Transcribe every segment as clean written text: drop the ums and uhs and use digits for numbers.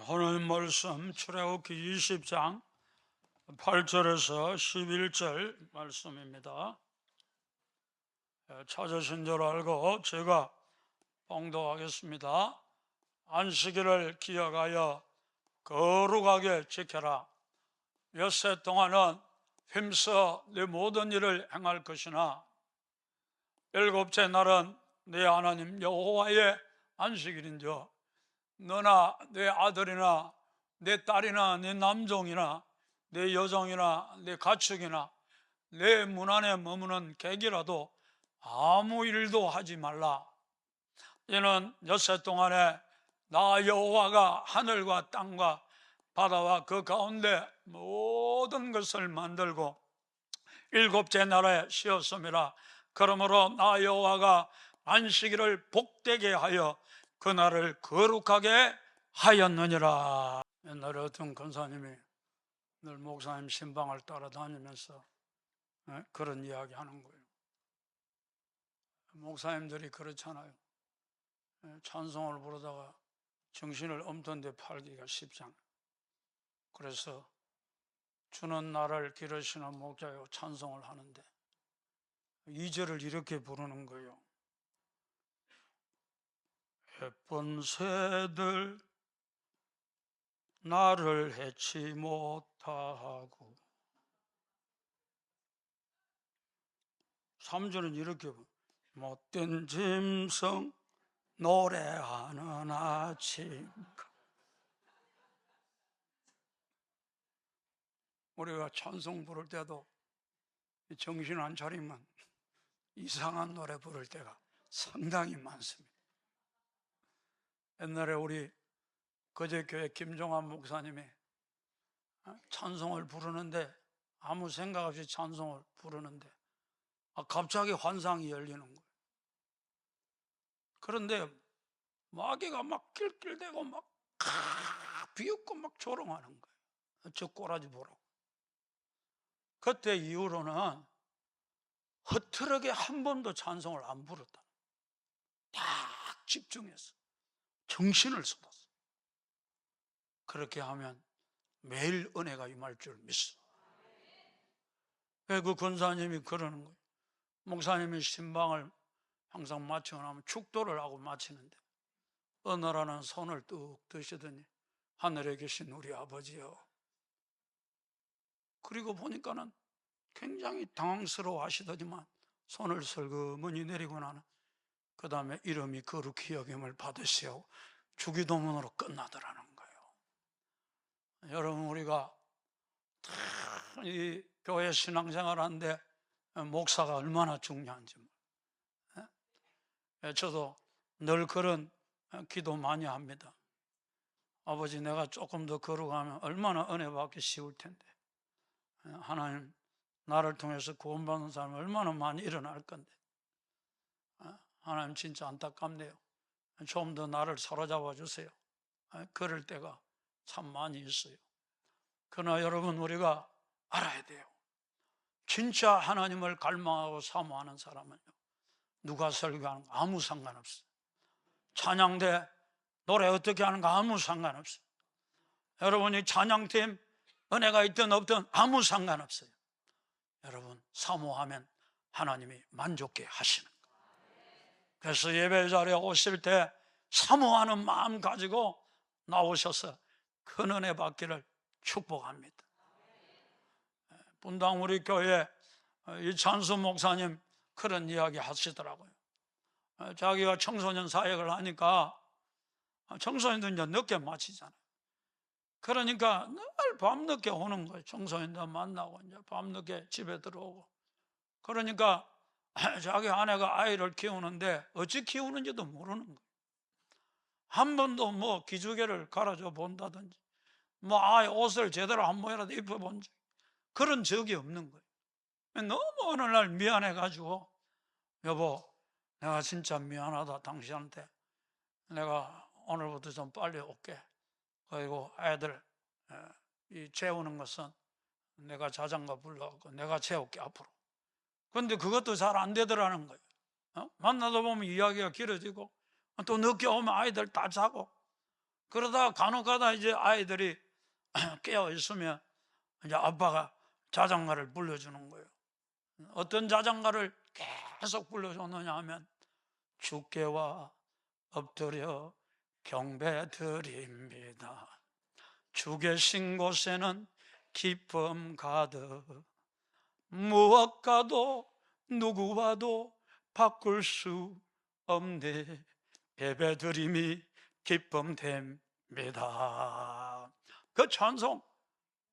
하나님 말씀 출애굽기 20장 8절에서 11절 말씀입니다. 찾으신 줄 알고 제가 봉독하겠습니다. 안식일을 기억하여 거룩하게 지켜라. 엿새 동안은 힘써 네 모든 일을 행할 것이나 일곱째 날은 네 하나님 여호와의 안식일인즉 너나 네 아들이나 내 딸이나 내 남종이나 내 여종이나 내 가축이나 내 문 안에 머무는 객이라도 아무 일도 하지 말라. 이는 엿새 동안에 나 여호와가 하늘과 땅과 바다와 그 가운데 모든 것을 만들고 일곱째 날에 쉬었음이라. 그러므로 나 여호와가 안식일을 복되게 하여 그날을 거룩하게 하였느니라. 옛날에 어떤 권사님이 늘 목사님 신방을 따라다니면서 그런 이야기 하는 거예요. 목사님들이 그렇잖아요. 찬송을 부르다가 정신을 없던 데 팔기가 쉽지 않아요. 그래서 주는 나를 기르시는 목자여 찬송을 하는데 2절을 이렇게 부르는 거예요. 예쁜 새들 나를 해치 못하고, 3절은 이렇게 못된 짐승 노래하는 아침. 우리가 찬송 부를 때도 정신 안 차리면 이상한 노래 부를 때가 상당히 많습니다. 옛날에 우리 거제교회 김종환 목사님이 찬송을 부르는데 아무 생각 없이 찬송을 부르는데 갑자기 환상이 열리는 거예요. 그런데 마귀가 막 낄낄대고 막 비웃고 막 조롱하는 거예요. 저 꼬라지 보라고. 그때 이후로는 흐트러게 한 번도 찬송을 안 부르다. 딱 집중해서 정신을 쏟았어. 그렇게 하면 매일 은혜가 임할 줄 믿어. 그 권사님이 그러는 거예요. 목사님이 신방을 항상 마치고 나면 축도를 하고 마치는데 어느 날은 손을 뚝 드시더니 하늘에 계신 우리 아버지요. 그리고 보니까는 굉장히 당황스러워 하시더니만 손을 슬그머니 내리고 나는 그 다음에 이름이 거룩히 여김을 받으시오 주기도문으로 끝나더라는 거예요. 여러분, 우리가 이 교회 신앙생활 하는데 목사가 얼마나 중요한지. 저도 늘 그런 기도 많이 합니다. 아버지, 내가 조금 더 걸어가면 얼마나 은혜 받기 쉬울 텐데, 하나님 나를 통해서 구원받는 사람 얼마나 많이 일어날 건데, 하나님 진짜 안타깝네요. 좀 더 나를 사로잡아 주세요. 그럴 때가 참 많이 있어요. 그러나 여러분, 우리가 알아야 돼요. 진짜 하나님을 갈망하고 사모하는 사람은요, 누가 설교하는 거 아무 상관없어요. 찬양대 노래 어떻게 하는 거 아무 상관없어요. 여러분이 찬양팀 은혜가 있든 없든 아무 상관없어요. 여러분, 사모하면 하나님이 만족해 하시는 거예요. 그래서 예배 자리에 오실 때 사모하는 마음 가지고 나오셔서 큰 은혜 받기를 축복합니다. 분당 우리 교회 이찬수 목사님 그런 이야기 하시더라고요. 자기가 청소년 사역을 하니까 청소년들 이제 늦게 마치잖아요. 그러니까 늘 밤늦게 오는 거예요. 청소년들 만나고 이제 밤늦게 집에 들어오고. 그러니까 자기 아내가 아이를 키우는데 어찌 키우는지도 모르는 거예요. 한 번도 뭐 기저귀를 갈아줘 본다든지 뭐 아이 옷을 제대로 한 번이라도 입혀본 적 그런 적이 없는 거예요. 너무 어느 날 미안해가지고 여보, 내가 진짜 미안하다. 당신한테 내가 오늘부터 좀 빨리 올게. 그리고 애들 이 재우는 것은 내가 자장가 불러갖고 내가 재울게 앞으로. 그런데 그것도 잘 안 되더라는 거예요. 만나다 보면 이야기가 길어지고 또 늦게 오면 아이들 다 자고 그러다 간혹가다 이제 아이들이 깨어 있으면 이제 아빠가 자장가를 불러주는 거예요. 어떤 자장가를 계속 불러줬느냐 하면 주께와 엎드려 경배드립니다. 주 계신 곳에는 기쁨 가득, 무엇과도 누구와도 바꿀 수 없네. 예배드림이 기쁨됩니다. 그 찬송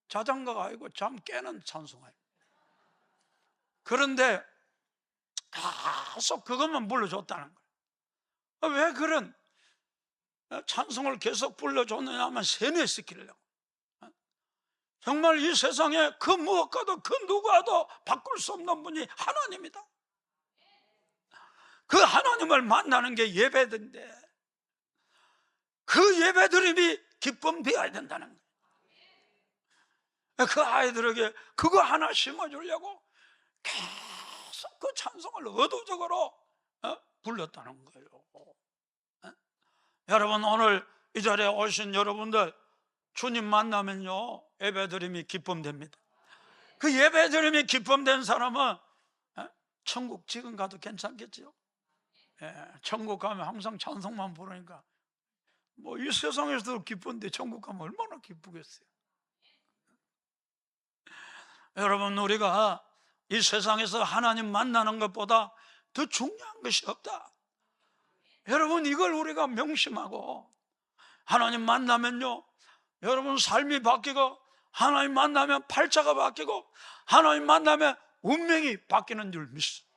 자장가가 아니고 잠 깨는 찬송이에요. 그런데 계속 그것만 불러줬다는 거예요. 왜 그런 찬송을 계속 불러줬느냐 하면 세뇌시키려고. 정말 이 세상에 그 무엇과도 그 누구와도 바꿀 수 없는 분이 하나님이다. 그 하나님을 만나는 게 예배인데 그 예배드림이 기쁨되어야 된다는 거예요. 그 아이들에게 그거 하나 심어주려고 계속 그 찬송을 의도적으로 불렀다는 거예요. 여러분, 오늘 이 자리에 오신 여러분들, 주님 만나면요 예배드림이 기쁨됩니다. 그 예배드림이 기쁨된 사람은 천국 지금 가도 괜찮겠죠? 천국 가면 항상 찬송만 부르니까 뭐 이 세상에서도 기쁜데 천국 가면 얼마나 기쁘겠어요. 여러분, 우리가 이 세상에서 하나님 만나는 것보다 더 중요한 것이 없다. 여러분, 이걸 우리가 명심하고 하나님 만나면요 여러분 삶이 바뀌고, 하나님 만나면 팔자가 바뀌고, 하나님 만나면 운명이 바뀌는 줄 믿습니다.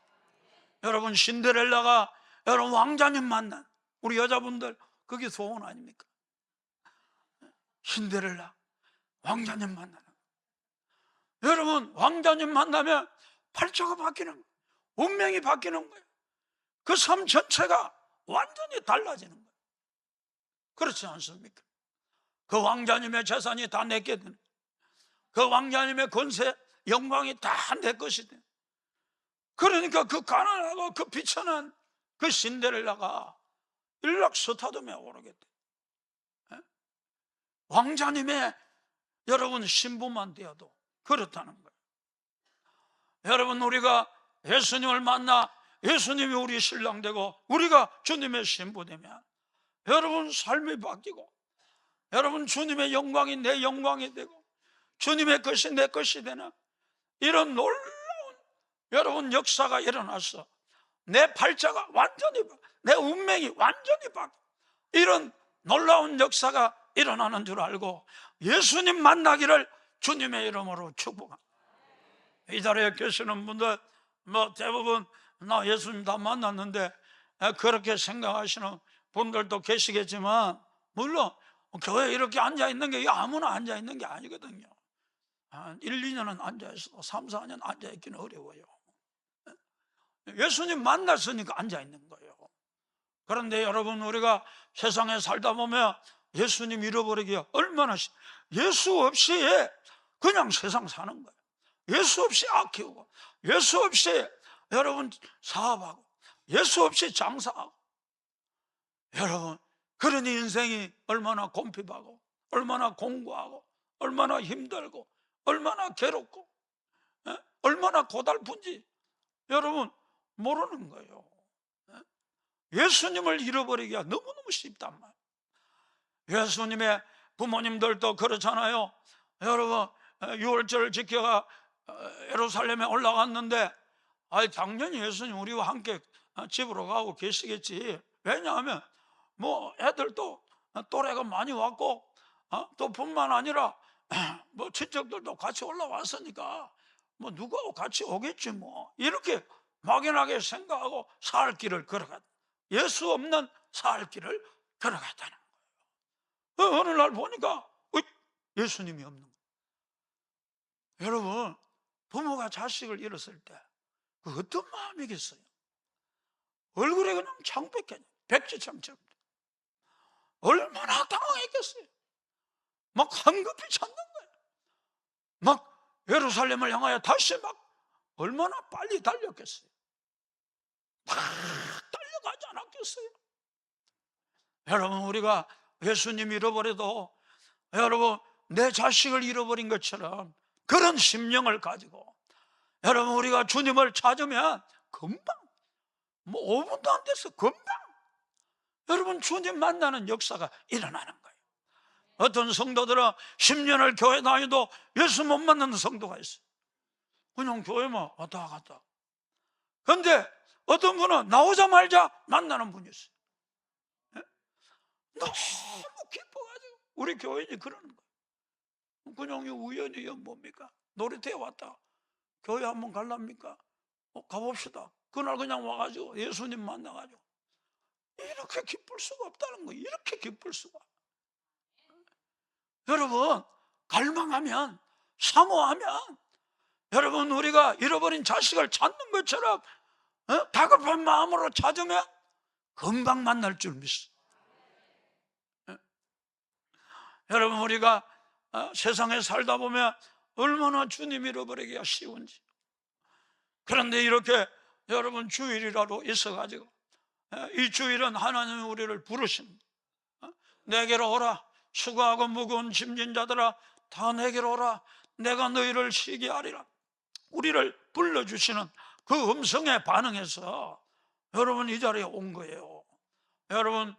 여러분, 신데렐라가 여러분 왕자님 만난 우리 여자분들, 그게 소원 아닙니까? 신데렐라 왕자님 만나는, 여러분 왕자님 만나면 팔자가 바뀌는 거예요. 운명이 바뀌는 거예요. 그 삶 전체가 완전히 달라지는 거예요. 그렇지 않습니까? 그 왕자님의 재산이 다 내게 되는, 그 왕자님의 권세 영광이 다 내 것이 돼. 그러니까 그 가난하고 그 비천한 그 신데렐라가 일락서타돔에 오르게 돼. 왕자님의 여러분 신부만 되어도 그렇다는 거예요. 여러분, 우리가 예수님을 만나 예수님이 우리 신랑 되고 우리가 주님의 신부 되면 여러분 삶이 바뀌고, 여러분 주님의 영광이 내 영광이 되고 주님의 것이 내 것이 되는 이런 놀라운 여러분 역사가 일어났어. 내 팔자가 완전히, 내 운명이 완전히 바뀌고 이런 놀라운 역사가 일어나는 줄 알고 예수님 만나기를 주님의 이름으로 축복합니다. 이 자리에 계시는 분들 뭐 대부분 나 예수님 다 만났는데 그렇게 생각하시는 분들도 계시겠지만, 물론 교회에 이렇게 앉아있는 게 아무나 앉아있는 게 아니거든요. 한 1, 2년은 앉아있어 3, 4년 앉아있기는 어려워요. 예수님 만났으니까 앉아있는 거예요. 그런데 여러분, 우리가 세상에 살다 보면 예수님 잃어버리기가 얼마나, 예수 없이 그냥 세상 사는 거예요. 예수 없이 아끼고, 예수 없이 여러분 사업하고, 예수 없이 장사하고, 여러분 그러니 인생이 얼마나 곰핍하고 얼마나 공고하고 얼마나 힘들고 얼마나 괴롭고 얼마나 고달픈지 여러분 모르는 거예요. 예수님을 잃어버리기가 너무너무 쉽단 말이에요. 예수님의 부모님들도 그렇잖아요. 여러분 6월절을 지켜가 예루살렘에 올라갔는데 당연히 예수님 우리와 함께 집으로 가고 계시겠지. 왜냐하면 뭐 애들도 또래가 많이 왔고 또 뿐만 아니라 뭐 친척들도 같이 올라왔으니까 뭐 누구하고 같이 오겠지 뭐, 이렇게 막연하게 생각하고 살 길을 걸어갔다. 예수 없는 살 길을 걸어갔다는 거예요. 어느 날 보니까 예수님이 없는 거예요. 여러분, 부모가 자식을 잃었을 때 그 어떤 마음이겠어요? 얼굴에 그냥 창백해, 백지창처럼. 얼마나 당황했겠어요. 막 황급히 찾는 거예요. 막 예루살렘을 향하여 다시 막 얼마나 빨리 달렸겠어요. 막 달려가지 않았겠어요. 여러분, 우리가 예수님 잃어버려도 여러분 내 자식을 잃어버린 것처럼 그런 심령을 가지고 여러분 우리가 주님을 찾으면 금방 5분도 안 돼서 금방 여러분 주님 만나는 역사가 일어나는 거예요. 어떤 성도들은 10년을 교회 다니도 예수 못 만나는 성도가 있어요. 그냥 교회만 왔다 갔다. 그런데 어떤 분은 나오자마자 만나는 분이 있어요. 너무 기뻐가지고 우리 교인이 그러는 거예요. 그냥 우연히 뭡니까? 놀이터에 왔다 교회 한번 갈랍니까? 가봅시다. 그날 그냥 와가지고 예수님 만나가지고 이렇게 기쁠 수가 없다는 거예요. 이렇게 기쁠 수가. 여러분 갈망하면 사모하면 여러분 우리가 잃어버린 자식을 찾는 것처럼 다급한 마음으로 찾으면 금방 만날 줄 믿어. 여러분 우리가 세상에 살다 보면 얼마나 주님 잃어버리기가 쉬운지. 그런데 이렇게 여러분 주일이라도 있어가지고 이 주일은 하나님이 우리를 부르십니다. 내게로 오라 수고하고 무거운 짐진 자들아 다 내게로 오라 내가 너희를 쉬게 하리라. 우리를 불러주시는 그 음성에 반응해서 여러분 이 자리에 온 거예요. 여러분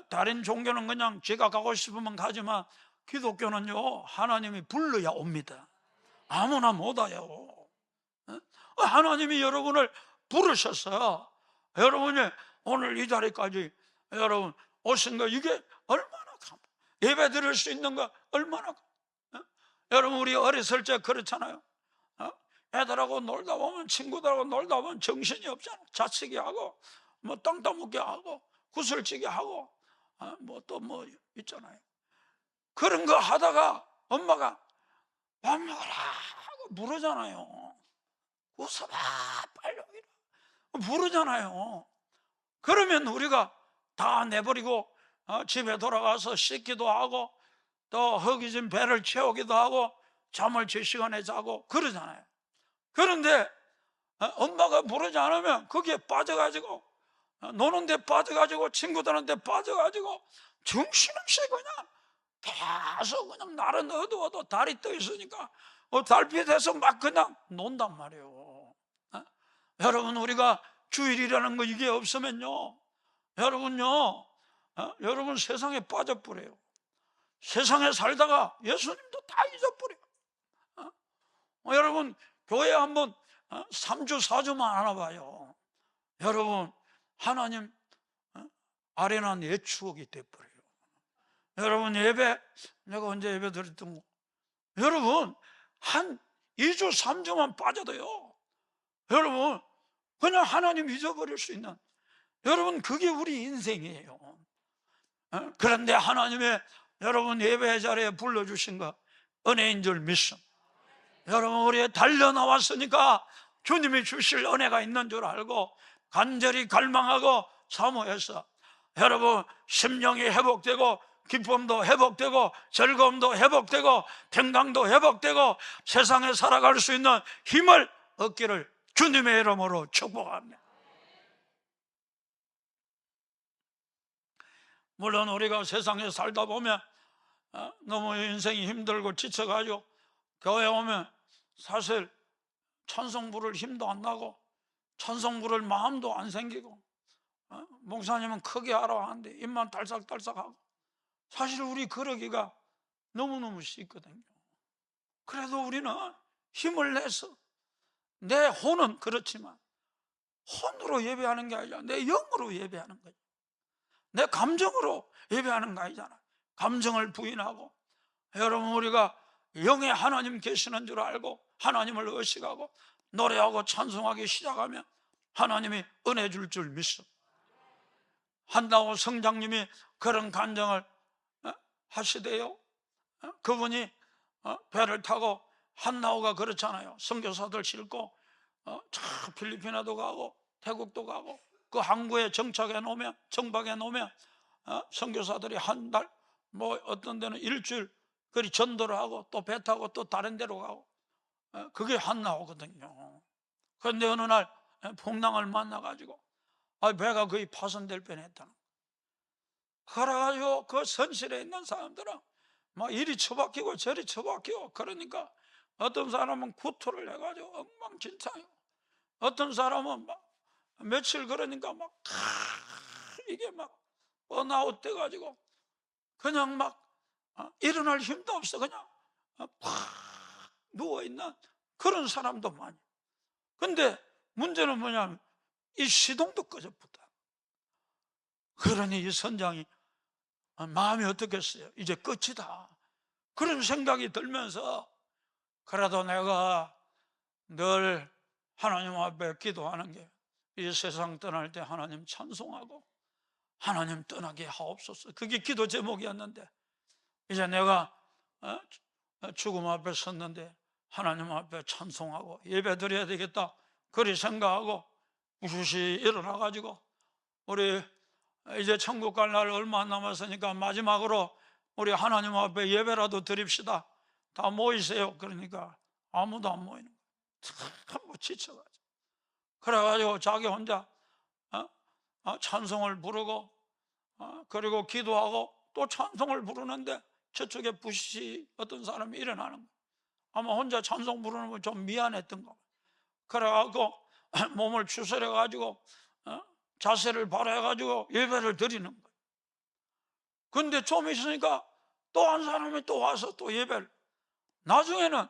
다른 종교는 그냥 제가 가고 싶으면 가지만 기독교는요 하나님이 불러야 옵니다. 아무나 못 와요. 하나님이 여러분을 부르셔서 여러분이 오늘 이 자리까지 여러분 오신 거 이게 얼마나 예배 드릴 수 있는 거 얼마나 여러분 우리 어렸을 때 그렇잖아요. 애들하고 놀다 보면 친구들하고 놀다 보면 정신이 없잖아. 자치기 하고 뭐 땅 따먹게 하고 구슬치기 하고 뭐 또 뭐 있잖아요. 그런 거 하다가 엄마가 밥 먹어라 하고 부르잖아요. 웃어봐 빨리 부르잖아요. 그러면 우리가 다 내버리고 집에 돌아가서 씻기도 하고 또 허기진 배를 채우기도 하고 잠을 제 시간에 자고 그러잖아요. 그런데 엄마가 부르지 않으면 거기에 빠져가지고 노는 데 빠져가지고 친구들한테 빠져가지고 정신없이 그냥 계속 그냥 날은 어두워도 달이 떠 있으니까 달빛에서 막 그냥 논단 말이에요. 여러분 우리가 주일이라는 거 이게 없으면요 여러분요 여러분 세상에 빠져버려요. 세상에 살다가 예수님도 다 잊어버려요. 여러분 교회 한번 3주 4주만 안 와봐요. 여러분 하나님 아련한 옛 추억이 돼버려요. 여러분 예배 내가 언제 예배 드렸던 거 여러분 한 2주 3주만 빠져도요 여러분 그냥 하나님 잊어버릴 수 있는 여러분 그게 우리 인생이에요. 그런데 하나님의 여러분 예배 자리에 불러주신 거 은혜인 줄 믿습니다. 여러분 우리 달려나왔으니까 주님이 주실 은혜가 있는 줄 알고 간절히 갈망하고 사모해서 여러분 심령이 회복되고 기쁨도 회복되고 즐거움도 회복되고 평강도 회복되고 세상에 살아갈 수 있는 힘을 얻기를 주님의 이름으로 축복합니다. 물론 우리가 세상에 살다 보면 너무 인생이 힘들고 지쳐가지고 교회 오면 사실 찬송 부를 힘도 안 나고 찬송 부를 마음도 안 생기고 목사님은 크게 하라고 하는데 입만 딸싹딸싹하고 사실 우리 그러기가 너무너무 쉽거든요. 그래도 우리는 힘을 내서 내 혼은 그렇지만 혼으로 예배하는 게 아니라 내 영으로 예배하는 거죠. 내 감정으로 예배하는 거 아니잖아. 감정을 부인하고 여러분 우리가 영에 하나님 계시는 줄 알고 하나님을 의식하고 노래하고 찬송하기 시작하면 하나님이 은혜 줄 줄 믿습니다. 한다고 성장님이 그런 간증을 하시대요. 그분이 배를 타고 한나오가 그렇잖아요. 선교사들 싣고 저 필리핀에도 가고 태국도 가고 그 항구에 정착해 놓으면 정박해 놓으면 선교사들이 한 달 뭐 어떤 데는 일주일 그리 전도를 하고 또 배 타고 또 다른 데로 가고 그게 한나오거든요. 그런데 어느 날 풍랑을 만나가지고 배가 거의 파손될 뻔했다는 그래가지고 그 선실에 있는 사람들은 막 이리 처박히고 저리 처박히고, 그러니까 어떤 사람은 구토를 해가지고 엉망진창이고, 어떤 사람은 막 며칠 그러니까 막 이게 막 번아웃 돼가지고 그냥 막 일어날 힘도 없어, 그냥 팍 누워있는 그런 사람도 많이. 근데 문제는 뭐냐면 이 시동도 꺼져붙다. 그러니 이 선장이 마음이 어떻겠어요? 이제 끝이다, 그런 생각이 들면서 그래도 내가 늘 하나님 앞에 기도하는 게 이 세상 떠날 때 하나님 찬송하고 하나님 떠나게 하옵소서, 그게 기도 제목이었는데, 이제 내가 죽음 앞에 섰는데 하나님 앞에 찬송하고 예배 드려야 되겠다, 그리 생각하고 우시 일어나가지고 우리 이제 천국 갈 날 얼마 안 남았으니까 마지막으로 우리 하나님 앞에 예배라도 드립시다, 다 모이세요. 그러니까 아무도 안 모이는 거예요. 참 지쳐가지고. 그래가지고 자기 혼자 찬송을 부르고 그리고 기도하고 또 찬송을 부르는데 저쪽에 부시 어떤 사람이 일어나는 거예요. 아마 혼자 찬송 부르는 건 좀 미안했던 거. 그래가지고 몸을 추스려가지고 자세를 바라해가지고 예배를 드리는 거예요. 근데 좀 있으니까 또 한 사람이 또 와서 또 예배를, 나중에는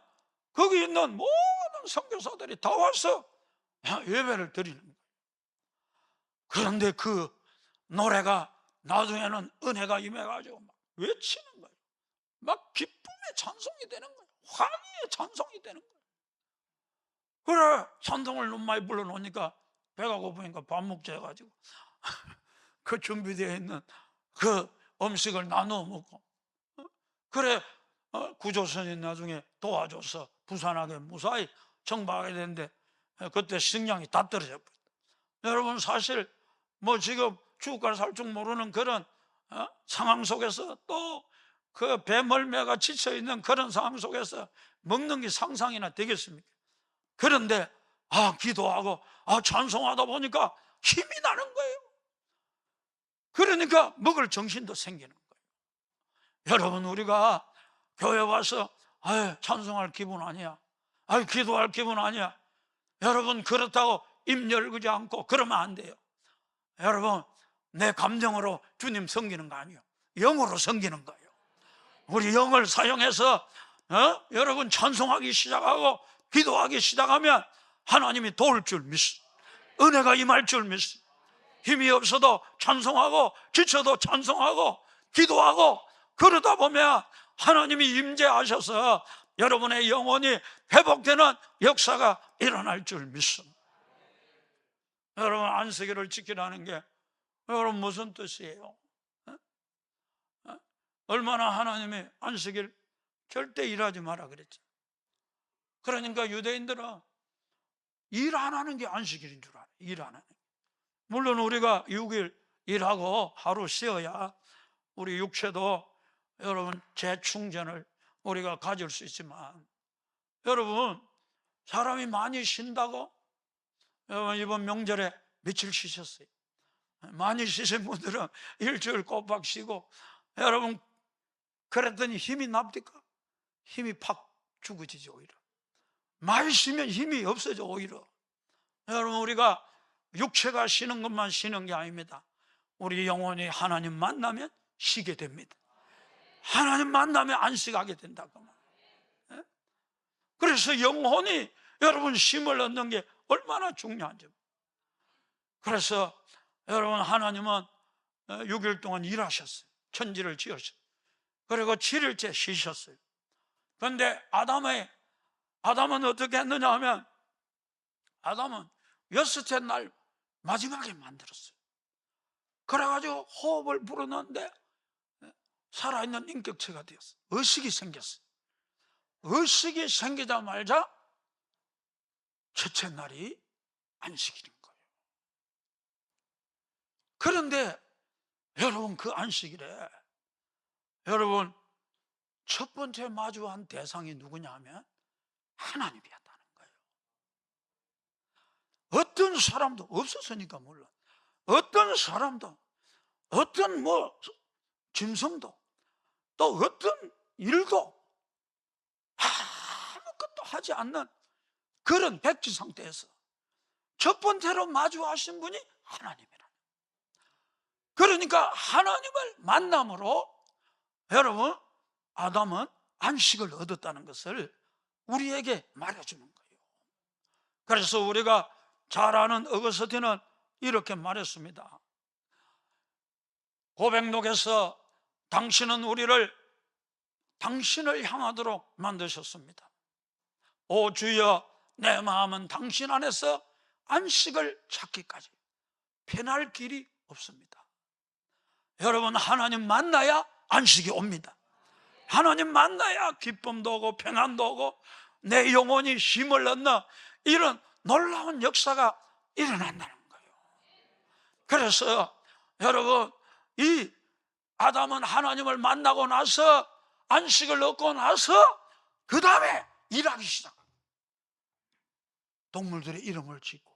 거기 있는 모든 선교사들이 다 와서 예배를 드리는 거예요. 그런데 그 노래가 나중에는 은혜가 임해가지고 막 외치는 거예요. 막 기쁨의 찬송이 되는 거예요. 환희의 찬송이 되는 거예요. 그래, 찬송을 너무 많이 불러놓으니까 배가 고프니까 밥 먹자 해가지고 그 준비되어 있는 그 음식을 나누어 먹고, 그래 구조선이 나중에 도와줘서 부산하게 무사히 정박하게 되는데 그때 식량이 다 떨어져 버렸다. 여러분, 사실 뭐 지금 죽을 살 줄 모르는 그런 상황 속에서 또 그 배멀매가 지쳐있는 그런 상황 속에서 먹는 게 상상이나 되겠습니까? 그런데 기도하고 찬송하다 보니까 힘이 나는 거예요. 그러니까 먹을 정신도 생기는 거예요. 여러분, 우리가 교회 와서 찬송할 기분 아니야, 기도할 기분 아니야, 여러분, 그렇다고 입 열지 않고 그러면 안 돼요. 여러분, 내 감정으로 주님 섬기는 거 아니에요. 영으로 섬기는 거예요. 우리 영을 사용해서 여러분 찬송하기 시작하고 기도하기 시작하면 하나님이 도울 줄 믿습니다. 은혜가 임할 줄 믿습니다. 힘이 없어도 찬송하고 지쳐도 찬송하고 기도하고 그러다 보면 하나님이 임재하셔서 여러분의 영혼이 회복되는 역사가 일어날 줄 믿습니다. 여러분, 안식일을 지키라는 게 여러분 무슨 뜻이에요? 얼마나 하나님이 안식일 절대 일하지 마라 그랬죠. 그러니까 유대인들은 일 안 하는 게 안식일인 줄 알아요. 일 안 하는 게. 물론 우리가 6일 일하고 하루 쉬어야 우리 육체도 여러분 재충전을 우리가 가질 수 있지만, 여러분, 사람이 많이 쉰다고 여러분 이번 명절에 며칠 쉬셨어요? 많이 쉬신 분들은 일주일 꼬박 쉬고, 여러분 그랬더니 힘이 납니까? 힘이 팍 죽어지죠. 오히려 많이 쉬면 힘이 없어져. 오히려 여러분, 우리가 육체가 쉬는 것만 쉬는 게 아닙니다. 우리 영혼이 하나님 만나면 쉬게 됩니다. 하나님 만나면 안식하게 된다고. 그래서 영혼이 여러분 쉼을 얻는 게 얼마나 중요한지. 그래서 여러분, 하나님은 6일 동안 일하셨어요. 천지를 지으셨어요. 그리고 7일째 쉬셨어요. 그런데 아담은 어떻게 했느냐 하면, 아담은 6째 날 마지막에 만들었어요. 그래가지고 호흡을 불어넣는데 살아있는 인격체가 되었어요. 의식이 생겼어요. 의식이 생기자마자 첫째 날이 안식일인 거예요. 그런데 여러분, 그 안식일에 여러분 첫 번째 마주한 대상이 누구냐 하면 하나님이었다는 거예요. 어떤 사람도 없었으니까, 물론 어떤 사람도 어떤 짐승도 또 어떤 일도 아무것도 하지 않는 그런 백지 상태에서 첫 번째로 마주하신 분이 하나님이라. 그러니까 하나님을 만남으로 여러분 아담은 안식을 얻었다는 것을 우리에게 말해주는 거예요. 그래서 우리가 잘 아는 어거스틴은 이렇게 말했습니다. 고백록에서 당신은 우리를 당신을 향하도록 만드셨습니다. 오 주여, 내 마음은 당신 안에서 안식을 찾기까지 편할 길이 없습니다. 여러분, 하나님 만나야 안식이 옵니다. 하나님 만나야 기쁨도 오고 평안도 오고 내 영혼이 힘을 얻는 이런 놀라운 역사가 일어난다는 거예요. 그래서 여러분, 이 아담은 하나님을 만나고 나서 안식을 얻고 나서 그 다음에 일하기 시작합니다. 동물들의 이름을 짓고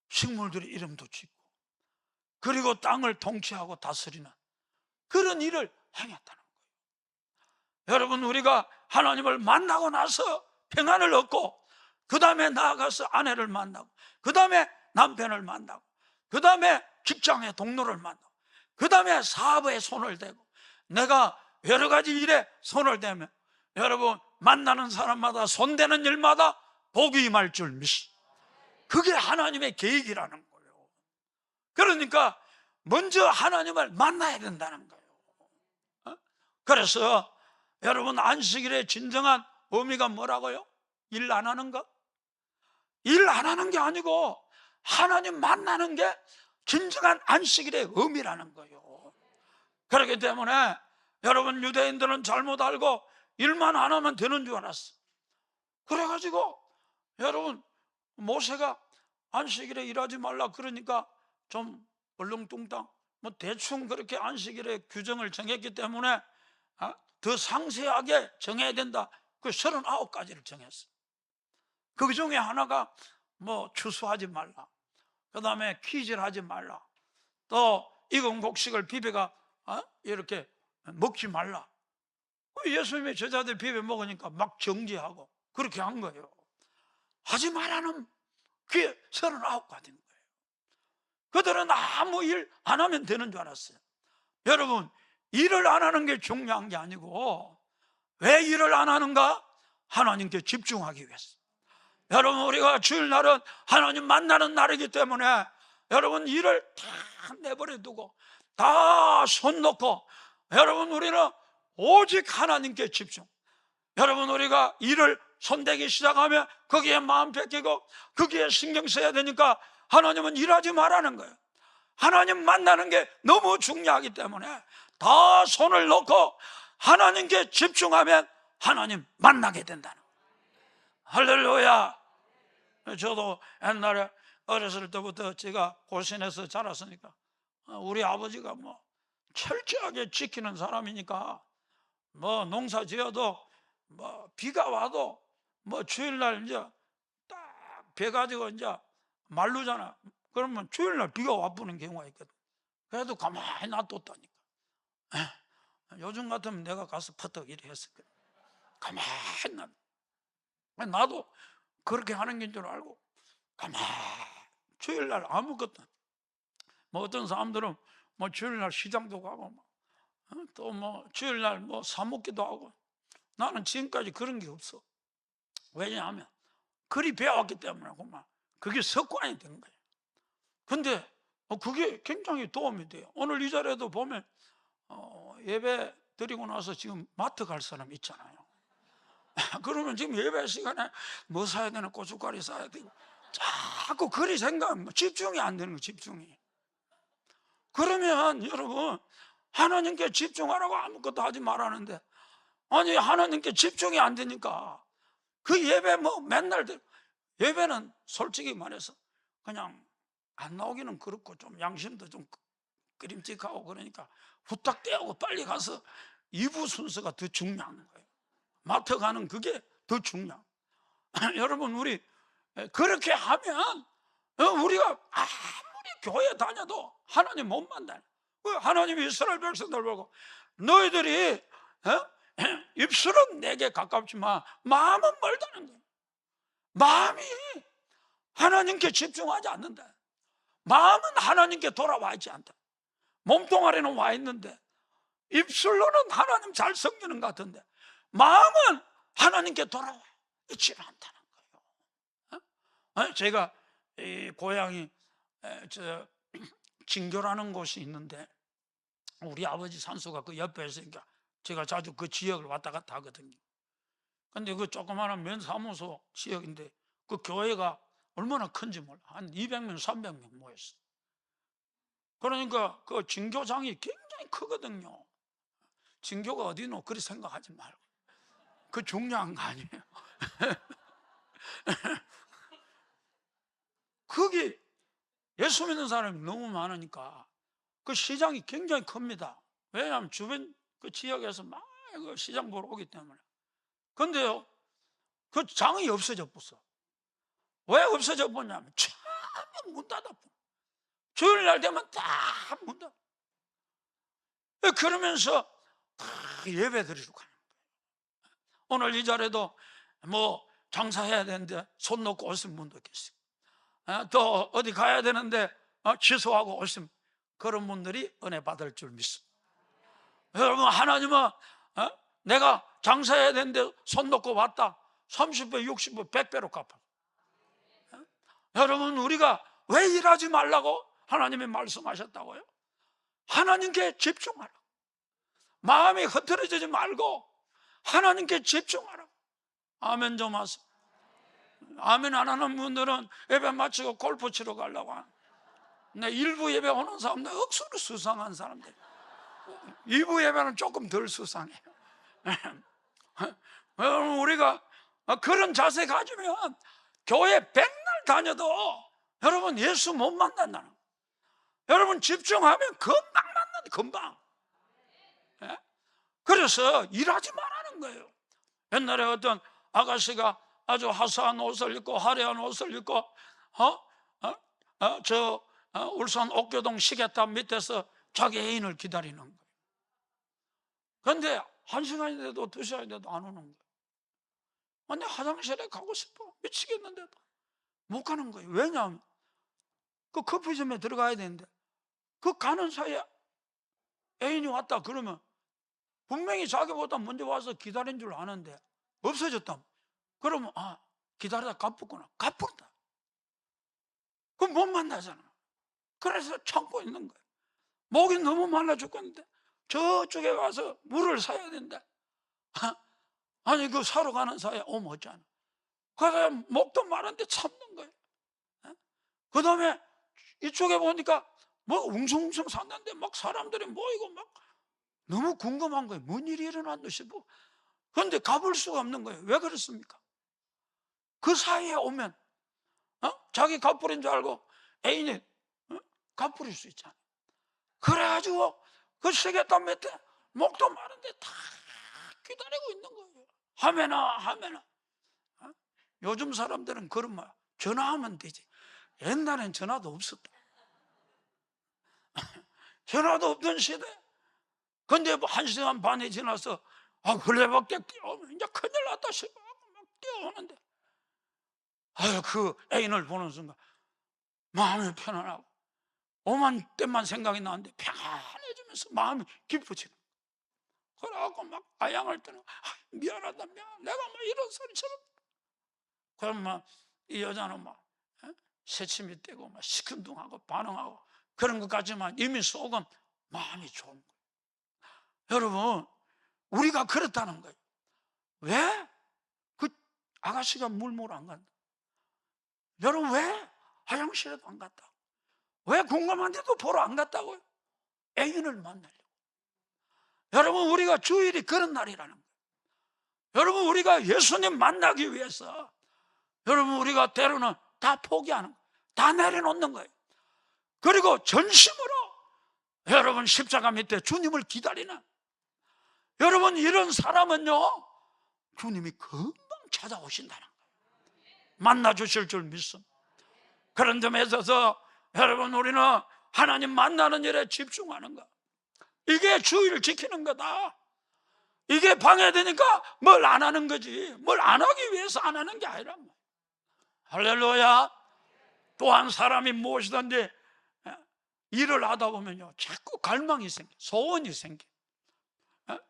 식물들의 이름도 짓고 그리고 땅을 통치하고 다스리는 그런 일을 행했다는 거예요. 여러분, 우리가 하나님을 만나고 나서 평안을 얻고 그 다음에 나아가서 아내를 만나고 그 다음에 남편을 만나고 그 다음에 직장의 동료를 만나고 그 다음에 사업에 손을 대고 내가 여러 가지 일에 손을 대면 여러분, 만나는 사람마다 손대는 일마다 복이 임할 줄 믿습니다. 그게 하나님의 계획이라는 거예요. 그러니까 먼저 하나님을 만나야 된다는 거예요. 그래서 여러분, 안식일의 진정한 의미가 뭐라고요? 일 안 하는 거? 일 안 하는 게 아니고 하나님 만나는 게 진정한 안식일의 의미라는 거예요. 그렇기 때문에 여러분, 유대인들은 잘못 알고 일만 안 하면 되는 줄 알았어. 그래가지고 여러분, 모세가 안식일에 일하지 말라 그러니까 좀 얼렁뚱땅 뭐 대충 그렇게 안식일의 규정을 정했기 때문에 더 상세하게 정해야 된다. 그 39가지를 정했어. 그 중에 하나가 뭐 추수하지 말라, 그 다음에 키질 하지 말라, 또 익은 곡식을 비벼가 이렇게 먹지 말라. 예수님의 제자들 비벼 먹으니까 막 정지하고 그렇게 한 거예요. 하지 말라는 그게 39가지인 거예요. 그들은 아무 일 안 하면 되는 줄 알았어요. 여러분, 일을 안 하는 게 중요한 게 아니고 왜 일을 안 하는가? 하나님께 집중하기 위해서. 여러분, 우리가 주일날은 하나님 만나는 날이기 때문에 여러분, 일을 다 내버려 두고 다 손 놓고 여러분, 우리는 오직 하나님께 집중. 여러분, 우리가 일을 손대기 시작하면 거기에 마음 뺏기고 거기에 신경 써야 되니까 하나님은 일하지 말라는 거예요. 하나님 만나는 게 너무 중요하기 때문에 다 손을 놓고 하나님께 집중하면 하나님 만나게 된다는 거예요. 할렐루야. 저도 옛날에 어렸을 때부터 제가 고신에서 자랐으니까 우리 아버지가 뭐 철저하게 지키는 사람이니까 뭐 농사 지어도 뭐 비가 와도 뭐 주일날 이제 딱 배 가지고 이제 말르잖아. 그러면 주일날 비가 와보는 경우가 있거든. 그래도 가만히 놔뒀다니까. 요즘 같으면 내가 가서 퍼뜩 이래 했을 거야. 가만히 놔. 나도 그렇게 하는 게 줄 알고 가만히 주일날 아무것도 뭐 어떤 사람들은 뭐 주일날 시장도 가고 또 뭐 주일날 뭐 사 먹기도 하고 나는 지금까지 그런 게 없어. 왜냐하면 그리 배워왔기 때문에 그게 습관이 된 거예요. 근데 그게 굉장히 도움이 돼요. 오늘 이 자리에도 보면 예배 드리고 나서 지금 마트 갈 사람 있잖아요. 그러면 지금 예배 시간에 뭐 사야 되나, 고춧가루 사야 되고 자꾸 그리 생각하면 집중이 안 되는 거예요. 집중이. 그러면 여러분, 하나님께 집중하라고 아무것도 하지 말라는데 아니, 하나님께 집중이 안 되니까 그 예배 뭐 맨날 예배는 솔직히 말해서 그냥 안 나오기는 그렇고 좀 양심도 좀 끄림직하고 그러니까 후딱 떼고 빨리 가서 2부 순서가 더 중요한 거예요. 마트 가는 그게 더 중요해요. 여러분, 우리 그렇게 하면 우리가 아무리 교회 다녀도 하나님 못 만나요. 하나님이 이스라엘 백성들 보고 너희들이 입술은 내게 가깝지만 마음은 멀다는 거예요. 마음이 하나님께 집중하지 않는다. 마음은 하나님께 돌아와 있지 않다. 몸뚱아리는 와 있는데 입술로는 하나님 잘 섬기는 것 같은데 마음은 하나님께 돌아와 있지 않다는 거예요. 제가 이 고향이 진교라는 곳이 있는데 우리 아버지 산소가 그 옆에 있으니까 제가 자주 그 지역을 왔다 갔다 하거든요. 근데 그 조그마한 면사무소 지역인데 그 교회가 얼마나 큰지 몰라. 한 200명, 300명 모였어. 그러니까 그 진교장이 굉장히 크거든요. 진교가 어디노? 그리 생각하지 말고. 그 중요한 거 아니에요. 거기 예수 믿는 사람이 너무 많으니까 그 시장이 굉장히 큽니다. 왜냐하면 주변 그 지역에서 막 그 시장 보러 오기 때문에. 근데요, 그 장이 없어져 버렸어. 왜 없어져 버렸냐면 전부 문 닫아 버려. 주일날 되면 다 문 닫아. 그러면서 예배 드리러 가는 거예요. 오늘 이 자리에도 뭐 장사해야 되는데 손 놓고 오신 분도 계시고, 또 어디 가야 되는데 취소하고 오신 그런 분들이 은혜 받을 줄 믿습니다. 여러분, 하나님은 내가 장사해야 되는데 손 놓고 왔다 30배, 60배, 100배로 갚아. 여러분, 우리가 왜 일하지 말라고 하나님이 말씀하셨다고요? 하나님께 집중하라. 마음이 흐트러지지 말고 하나님께 집중하라. 아멘 좀 하세요. 아멘 안 하는 분들은 예배 마치고 골프 치러 가려고 하는. 일부 예배 오는 사람들 억수로 수상한 사람들. 2부 예배는 조금 덜 수상해요. 여러분, 우리가 그런 자세 가지면 교회 100날 다녀도 여러분 예수 못 만난다는 거예요. 여러분 집중하면 금방 만난다. 금방. 그래서 일하지 말라는 거예요. 옛날에 어떤 아가씨가 아주 화사한 옷을 입고 화려한 옷을 입고 울산 옥교동 시계탑 밑에서 자기 애인을 기다리는 거예요. 그런데 1시간이 돼도 2시간이 돼도 안 오는 거예요. 근데 화장실에 가고 싶어 미치겠는데도 못 가는 거예요. 왜냐하면 그 커피점에 들어가야 되는데 그 가는 사이에 애인이 왔다 그러면 분명히 자기보다 먼저 와서 기다린 줄 아는데 없어졌다. 그러면 기다리다 가쁘구나. 가쁘다. 그럼 못 만나잖아. 그래서 참고 있는 거예요. 목이 너무 말라 죽겠는데 저쪽에 가서 물을 사야 된다. 아니 그 사러 가는 사이에 오면 어쩌나. 그래서 목도 마른데 참는 거예요. 그 다음에 이쪽에 보니까 뭐 웅성웅성 샀는데 막 사람들이 모이고 막 너무 궁금한 거예요. 뭔 일이 일어났나 싶어. 그런데 가볼 수가 없는 거예요. 왜 그렇습니까? 그 사이에 오면 자기 갑부린 줄 알고 애인이 갑부릴 수 있잖아요. 그래가지고 그 시계탑 밑에 목도 마른데 다 기다리고 있는 거예요. 하면아 요즘 사람들은 그런 말 전화하면 되지. 옛날엔 전화도 없었다. 전화도 없던 시대. 근데 뭐 1시간 반이 지나서 걸레밖에 뛰어오면 이제 큰일 났다 싶어 막 뛰어오는데 그 애인을 보는 순간 마음이 편안하고 오만 때만 생각이 나는데 평안해지면서 마음이 깊어지는 거예요. 그래갖고 막 아양을 떠는 미안하다 미안 내가 뭐 이런 소리처럼. 그럼 막 이 여자는 막 새침이 떼고 막 시큰둥하고 반응하고 그런 것 같지만 이미 속은 마음이 좋은 거예요. 여러분, 우리가 그렇다는 거예요. 왜? 그 아가씨가 물 먹으러 안 간다. 여러분, 왜 화장실에도 안 갔다? 왜 궁금한데도 보러 안 갔다고요? 애인을 만나려고. 여러분, 우리가 주일이 그런 날이라는 거예요. 여러분, 우리가 예수님 만나기 위해서 여러분 우리가 때로는 다 포기하는 거예요. 다 내려놓는 거예요. 그리고 전심으로 여러분 십자가 밑에 주님을 기다리는 여러분 이런 사람은요 주님이 금방 찾아오신다는 거예요. 만나 주실 줄 믿습니다. 그런 점에 있어서 여러분 우리는 하나님 만나는 일에 집중하는 거, 이게 주의를 지키는 거다. 이게 방해되니까 뭘 안 하는 거지, 뭘 안 하기 위해서 안 하는 게 아니란 말이야. 할렐루야. 또한 사람이 무엇이든지 일을 하다 보면요, 자꾸 갈망이 생겨, 소원이 생겨,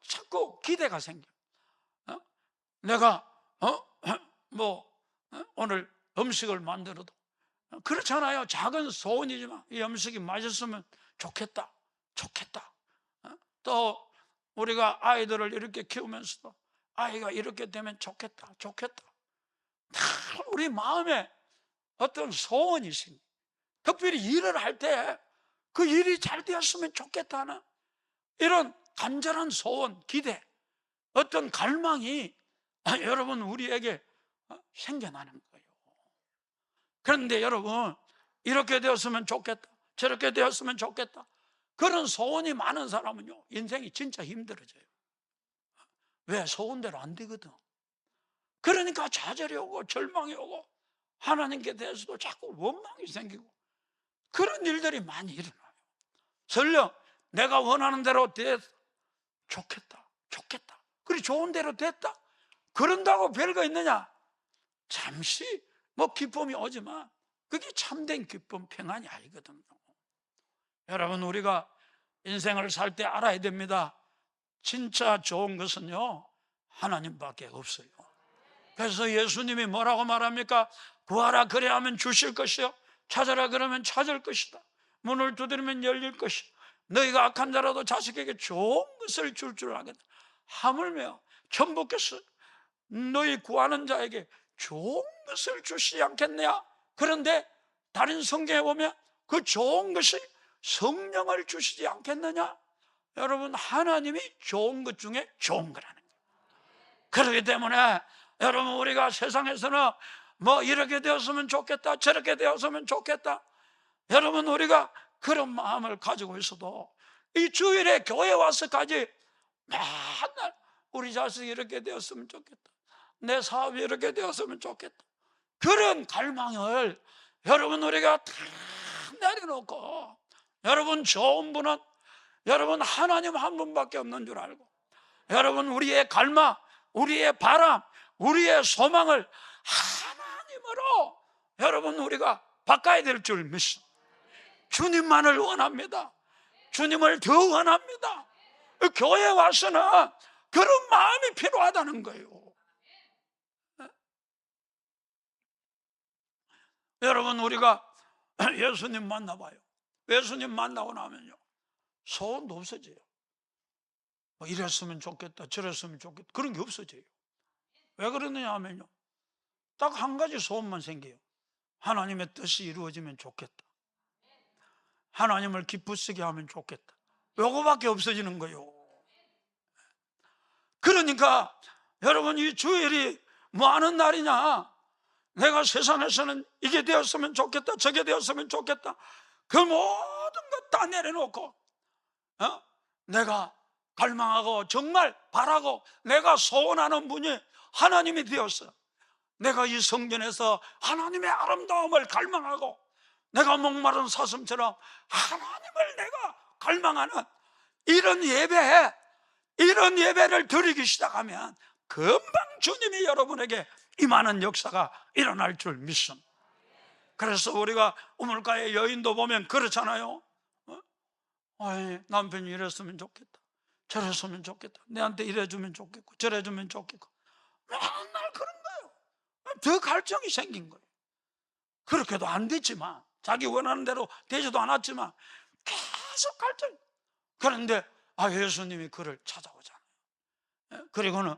자꾸 기대가 생겨. 내가 오늘 음식을 만들어도 그렇잖아요. 작은 소원이지만 이 음식이 맛있으면 좋겠다, 좋겠다. 또 우리가 아이들을 이렇게 키우면서도 아이가 이렇게 되면 좋겠다, 좋겠다. 다 우리 마음에 어떤 소원이 생겨. 특별히 일을 할 때 그 일이 잘 되었으면 좋겠다는 이런 간절한 소원, 기대, 어떤 갈망이 여러분 우리에게 생겨나는 거예요. 그런데 여러분, 이렇게 되었으면 좋겠다, 저렇게 되었으면 좋겠다, 그런 소원이 많은 사람은요, 인생이 진짜 힘들어져요. 왜? 소원대로 안 되거든. 그러니까 좌절이 오고 절망이 오고 하나님께 대해서도 자꾸 원망이 생기고 그런 일들이 많이 일어나요. 설령 내가 원하는 대로 됐다, 좋겠다, 좋겠다, 그리 좋은 대로 됐다, 그런다고 별거 있느냐? 잠시 기쁨이 오지만 그게 참된 기쁨, 평안이 아니거든요. 여러분, 우리가 인생을 살 때 알아야 됩니다. 진짜 좋은 것은요, 하나님밖에 없어요. 그래서 예수님이 뭐라고 말합니까? 구하라 그리하면 주실 것이요, 찾아라 그러면 찾을 것이다, 문을 두드리면 열릴 것이요, 너희가 악한 자라도 자식에게 좋은 것을 줄 알겠다. 하물며 천부께서 너희 구하는 자에게 좋은 것을 주시지 않겠느냐? 그런데 다른 성경에 보면 그 좋은 것이 성령을 주시지 않겠느냐? 여러분, 하나님이 좋은 것 중에 좋은 거라는 거예요. 그렇기 때문에 여러분, 우리가 세상에서는 이렇게 되었으면 좋겠다, 저렇게 되었으면 좋겠다, 여러분, 우리가 그런 마음을 가지고 있어도 이 주일에 교회 와서까지 맨날 우리 자식이 이렇게 되었으면 좋겠다, 내 사업이 이렇게 되었으면 좋겠다, 그런 갈망을 여러분 우리가 다 내려놓고, 여러분 좋은 분은 여러분 하나님 한 분밖에 없는 줄 알고, 여러분 우리의 갈망, 우리의 바람, 우리의 소망을 하나님으로 여러분 우리가 바꿔야 될 줄 믿습니다. 주님만을 원합니다. 주님을 더 원합니다. 교회에 와서는 그런 마음이 필요하다는 거예요. 여러분, 우리가 예수님 만나봐요. 예수님 만나고 나면요, 소원도 없어져요. 이랬으면 좋겠다, 저랬으면 좋겠다, 그런 게 없어져요. 왜 그러느냐 하면요, 딱 한 가지 소원만 생겨요. 하나님의 뜻이 이루어지면 좋겠다, 하나님을 기쁘시게 하면 좋겠다. 요거밖에 없어지는 거예요. 그러니까 여러분, 이 주일이 뭐 하는 날이냐? 내가 세상에서는 이게 되었으면 좋겠다, 저게 되었으면 좋겠다, 그 모든 것 다 내려놓고 내가 갈망하고 정말 바라고 내가 소원하는 분이 하나님이 되었어. 내가 이 성전에서 하나님의 아름다움을 갈망하고 내가 목마른 사슴처럼 하나님을 내가 갈망하는 이런 예배를 드리기 시작하면 금방 주님이 여러분에게 임하는 역사가 일어날 줄 믿습니다. 그래서 우리가 우물가의 여인도 보면 그렇잖아요. 남편이 이랬으면 좋겠다, 저랬으면 좋겠다, 내한테 이래주면 좋겠고 저래주면 좋겠고, 맨날 그런 거예요. 더 갈증이 생긴 거예요. 그렇게도 안 됐지만, 자기 원하는 대로 되지도 않았지만 계속 갈증. 그런데 예수님이 그를 찾아오잖아요. 그리고는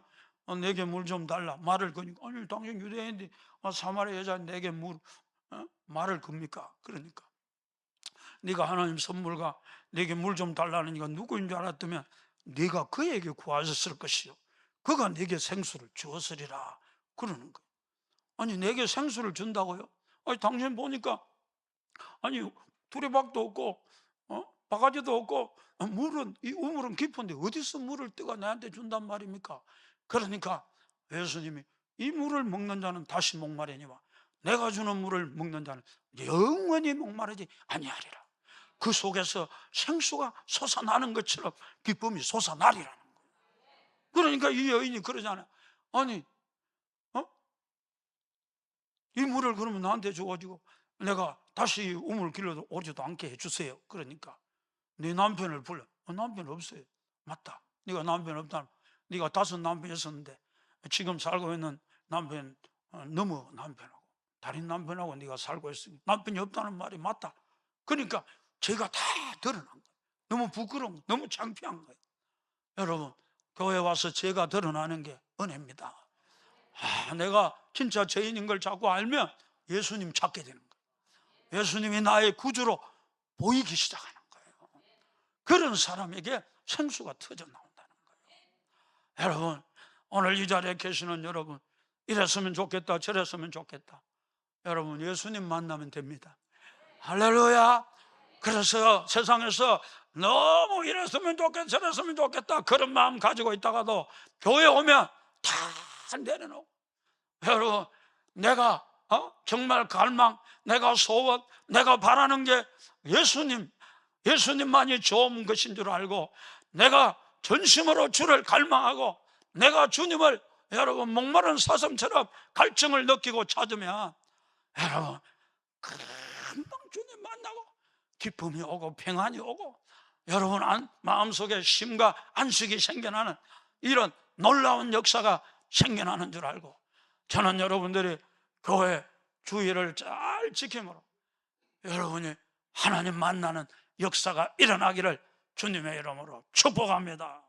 내게 물 좀 달라 말을 거니까, 아니 당신 유대인인데 사마리아 여자 내게 말을 겁니까? 그러니까 네가 하나님 선물과 내게 물 좀 달라는 이가 누구인 줄 알았다면 네가 그에게 구하셨을 것이요, 그가 내게 생수를 주었으리라 그러는 거예요. 아니 내게 생수를 준다고요? 아니 당신 보니까 두레박도 없고 바가지도 없고 이 우물은 깊은데 어디서 물을 떠가 나한테 준단 말입니까? 그러니까 예수님이 이 물을 먹는 자는 다시 목마르니와 내가 주는 물을 먹는 자는 영원히 목마르지 아니하리라. 그 속에서 생수가 솟아나는 것처럼 기쁨이 솟아나리라는 거예요. 그러니까 이 여인이 그러잖아요. 아니, 이 물을 그러면 나한테 줘가지고 내가 다시 우물 길러도 오지도 않게 해주세요. 그러니까 네 남편을 불러. 남편 없어요. 맞다. 네가 남편 없다면 네가 5 남편이었는데 지금 살고 있는 남편 너무 남편하고 다른 남편하고 네가 살고 있으니 남편이 없다는 말이 맞다. 그러니까 제가 다 드러난 거예요. 너무 부끄러운 거예요. 너무 창피한 거예요. 여러분, 교회 와서 죄가 드러나는 게 은혜입니다. 내가 진짜 죄인인 걸 자꾸 알면 예수님 찾게 되는 거예요. 예수님이 나의 구주로 보이기 시작하는 거예요. 그런 사람에게 생수가 터져 나온다는 거예요. 여러분, 오늘 이 자리에 계시는 여러분, 이랬으면 좋겠다, 저랬으면 좋겠다. 여러분, 예수님 만나면 됩니다. 할렐루야. 그래서 세상에서 너무 이랬으면 좋겠다, 저랬으면 좋겠다 그런 마음 가지고 있다가도 교회 오면 다 내려놓고, 여러분, 내가 정말 갈망, 내가 소원, 내가 바라는 게 예수님만이 좋은 것인 줄 알고 내가 전심으로 주를 갈망하고 내가 주님을 여러분 목마른 사슴처럼 갈증을 느끼고 찾으면 여러분 금방 주님 만나고 기쁨이 오고 평안이 오고 여러분 마음속에 쉼과 안식이 생겨나는 이런 놀라운 역사가 생겨나는 줄 알고, 저는 여러분들이 교회 주의를 잘 지킴으로 여러분이 하나님 만나는 역사가 일어나기를 주님의 이름으로 축복합니다.